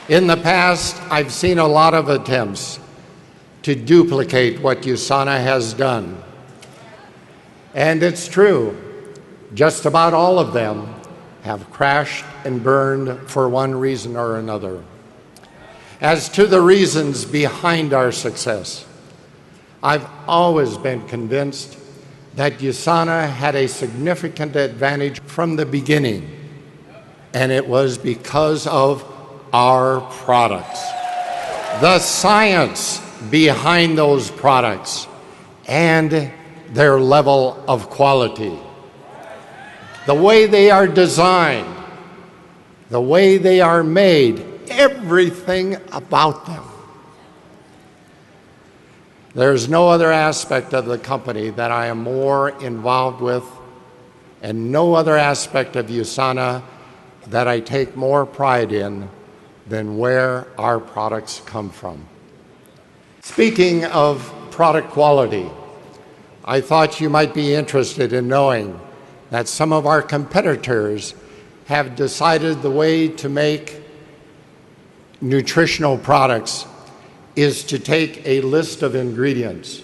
In the past, I've seen a lot of attempts to duplicate what USANA has done. And it's true, just about all of them have crashed and burned for one reason or another. As to the reasons behind our success, I've always been convinced that USANA had a significant advantage from the beginning, and it was because of our products. The science behind those products and their level of quality. The way they are designed, the way they are made, everything about them. There's no other aspect of the company that I am more involved with, and no other aspect of USANA that I take more pride in than where our products come from. Speaking of product quality, I thought you might be interested in knowing that some of our competitors have decided the way to make nutritional products is to take a list of ingredients.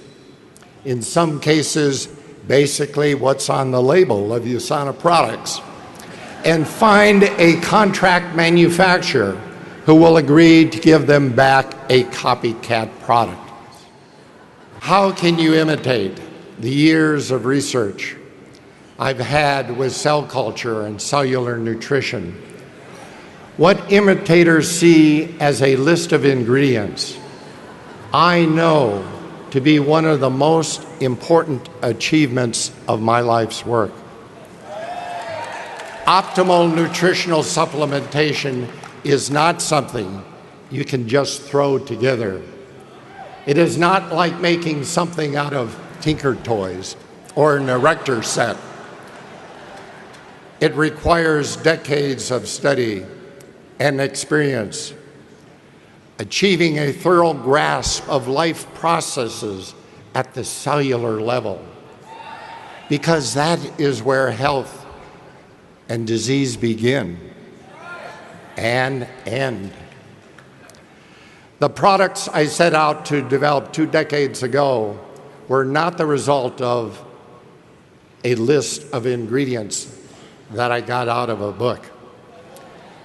In some cases, basically what's on the label of USANA products, and find a contract manufacturer who will agree to give them back a copycat product. How can you imitate the years of research I've had with cell culture and cellular nutrition? What imitators see as a list of ingredients, I know to be one of the most important achievements of my life's work. Optimal nutritional supplementation is not something you can just throw together. It is not like making something out of Tinker Toys or an erector set. It requires decades of study and experience, achieving a thorough grasp of life processes at the cellular level, because that is where health and disease begin and end. The products I set out to develop 2 decades ago were not the result of a list of ingredients that I got out of a book.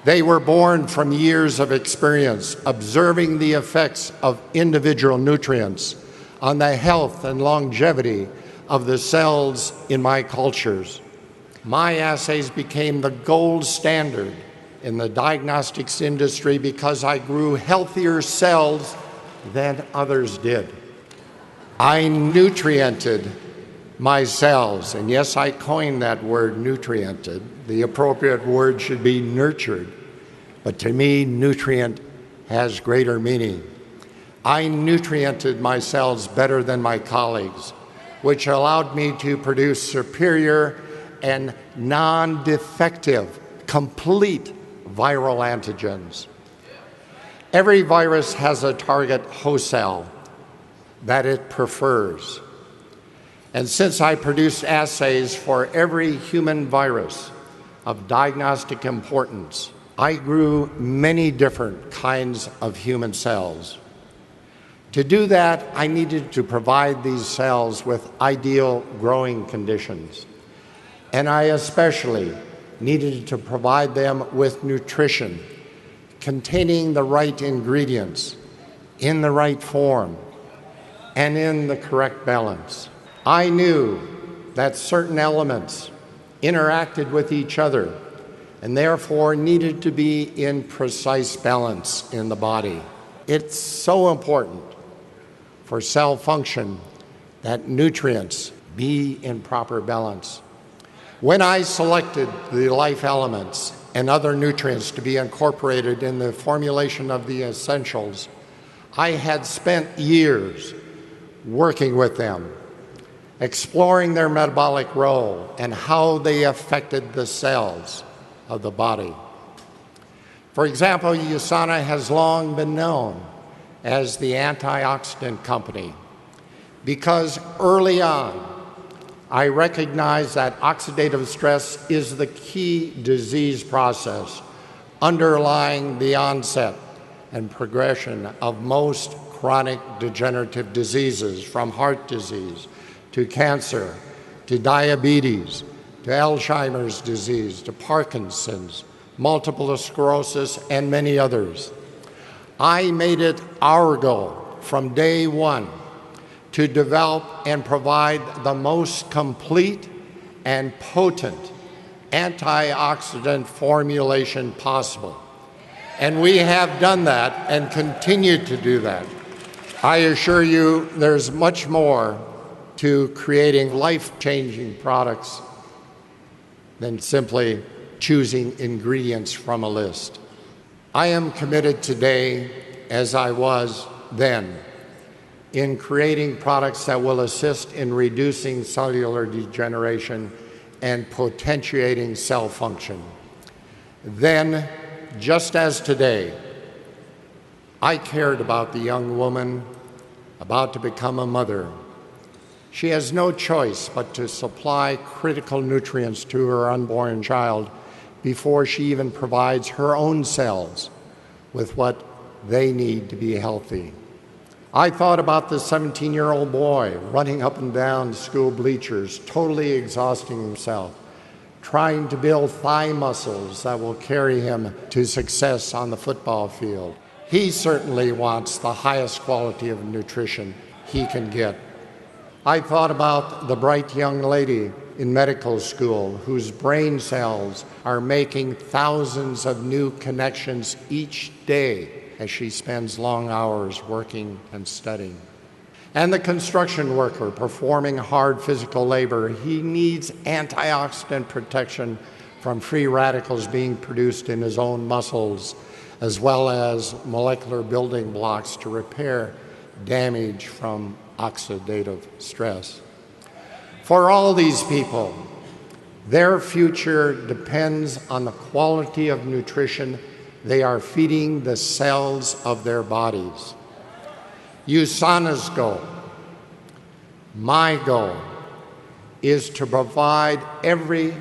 They were born from years of experience observing the effects of individual nutrients on the health and longevity of the cells in my cultures. My assays became the gold standard in the diagnostics industry because I grew healthier cells than others did. I nutriented my cells, and yes, I coined that word, nutriented. The appropriate word should be nurtured, but to me, nutrient has greater meaning. I nutriented my cells better than my colleagues, which allowed me to produce superior and non-defective, complete viral antigens. Every virus has a target host cell that it prefers. And since I produced assays for every human virus of diagnostic importance, I grew many different kinds of human cells. To do that, I needed to provide these cells with ideal growing conditions. And I especially needed to provide them with nutrition containing the right ingredients in the right form and in the correct balance. I knew that certain elements interacted with each other and therefore needed to be in precise balance in the body. It's so important for cell function that nutrients be in proper balance. When I selected the life elements and other nutrients to be incorporated in the formulation of the essentials, I had spent years working with them, exploring their metabolic role and how they affected the cells of the body. For example, USANA has long been known as the antioxidant company because early on I recognized that oxidative stress is the key disease process underlying the onset and progression of most chronic degenerative diseases, from heart disease to cancer to diabetes to Alzheimer's disease to Parkinson's, multiple sclerosis, and many others. I made it our goal from day one to develop and provide the most complete and potent antioxidant formulation possible. And we have done that and continue to do that. I assure you there's much more to creating life-changing products than simply choosing ingredients from a list. I am committed today, as I was then, in creating products that will assist in reducing cellular degeneration and potentiating cell function. Then, just as today, I cared about the young woman about to become a mother. She has no choice but to supply critical nutrients to her unborn child before she even provides her own cells with what they need to be healthy. I thought about the 17-year-old boy running up and down school bleachers, totally exhausting himself, trying to build thigh muscles that will carry him to success on the football field. He certainly wants the highest quality of nutrition he can get. I thought about the bright young lady in medical school whose brain cells are making thousands of new connections each day as she spends long hours working and studying. And the construction worker performing hard physical labor, he needs antioxidant protection from free radicals being produced in his own muscles, as well as molecular building blocks to repair damage from oxidative stress. For all these people, their future depends on the quality of nutrition they are feeding the cells of their bodies. USANA's goal, my goal, is to provide every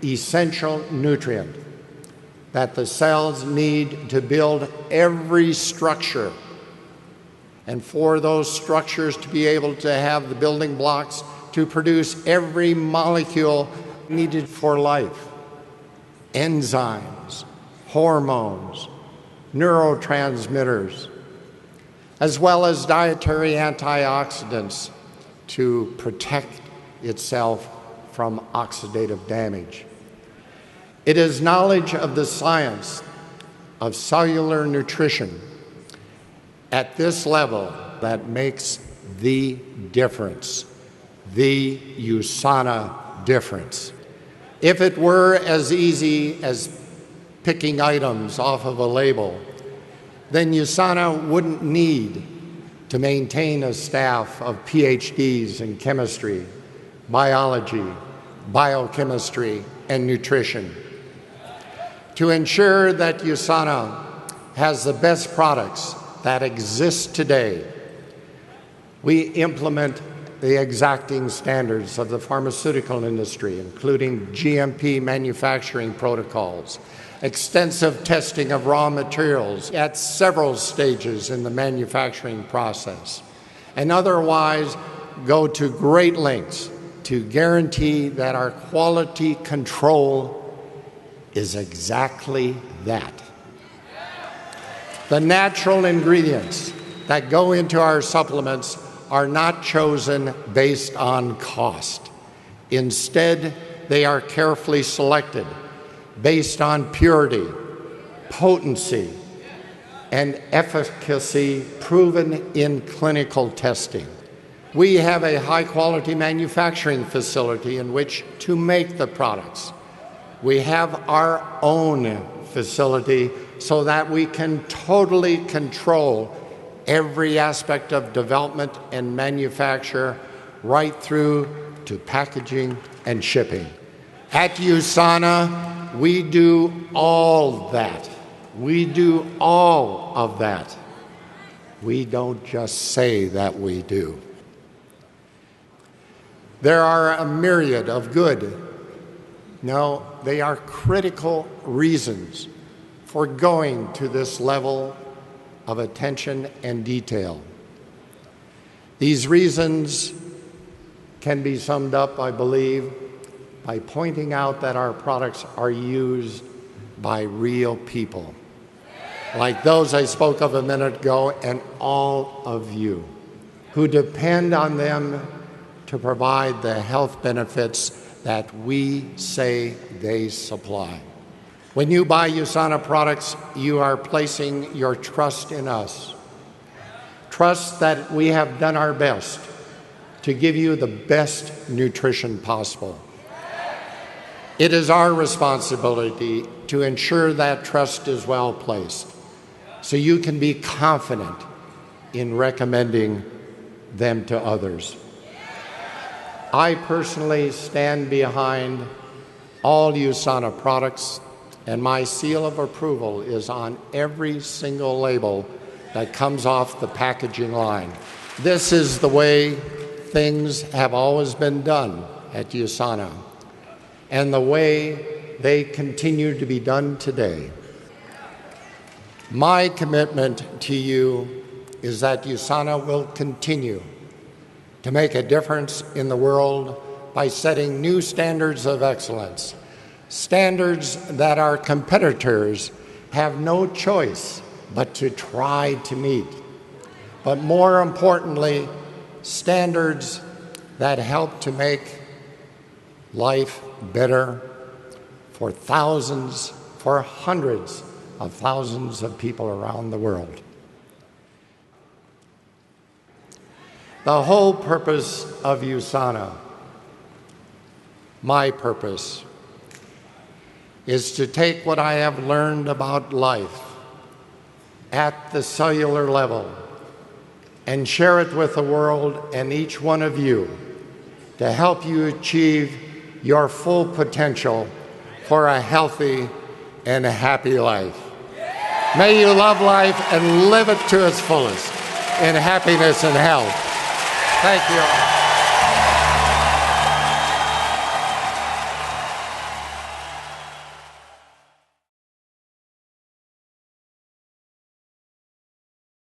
essential nutrient that the cells need to build every structure, and for those structures to be able to have the building blocks to produce every molecule needed for life: enzymes, hormones, neurotransmitters, as well as dietary antioxidants to protect itself from oxidative damage. It is knowledge of the science of cellular nutrition at this level that makes the difference, the USANA difference. If it were as easy as picking items off of a label, then USANA wouldn't need to maintain a staff of PhDs in chemistry, biology, biochemistry, and nutrition. To ensure that USANA has the best products that exist today, we implement the exacting standards of the pharmaceutical industry, including GMP manufacturing protocols, extensive testing of raw materials at several stages in the manufacturing process, and otherwise go to great lengths to guarantee that our quality control is exactly that. The natural ingredients that go into our supplements are not chosen based on cost. Instead, they are carefully selected based on purity, potency, and efficacy proven in clinical testing. We have a high-quality manufacturing facility in which to make the products. We have our own facility so that we can totally control every aspect of development and manufacture, right through to packaging and shipping. At USANA, we do all that. We do all of that. We don't just say that we do. There are a myriad of good, no, they are critical reasons for going to this level of attention and detail. These reasons can be summed up, I believe, by pointing out that our products are used by real people, like those I spoke of a minute ago, and all of you who depend on them to provide the health benefits that we say they supply. When you buy USANA products, you are placing your trust in us. Trust that we have done our best to give you the best nutrition possible. It is our responsibility to ensure that trust is well placed, so you can be confident in recommending them to others. I personally stand behind all USANA products, and my seal of approval is on every single label that comes off the packaging line. This is the way things have always been done at USANA, and the way they continue to be done today. My commitment to you is that USANA will continue to make a difference in the world by setting new standards of excellence, standards that our competitors have no choice but to try to meet. But more importantly, standards that help to make life better for thousands, for hundreds of thousands of people around the world. The whole purpose of USANA, my purpose, is to take what I have learned about life at the cellular level and share it with the world and each one of you to help you achieve your full potential for a healthy and a happy life. May you love life and live it to its fullest in happiness and health. Thank you all.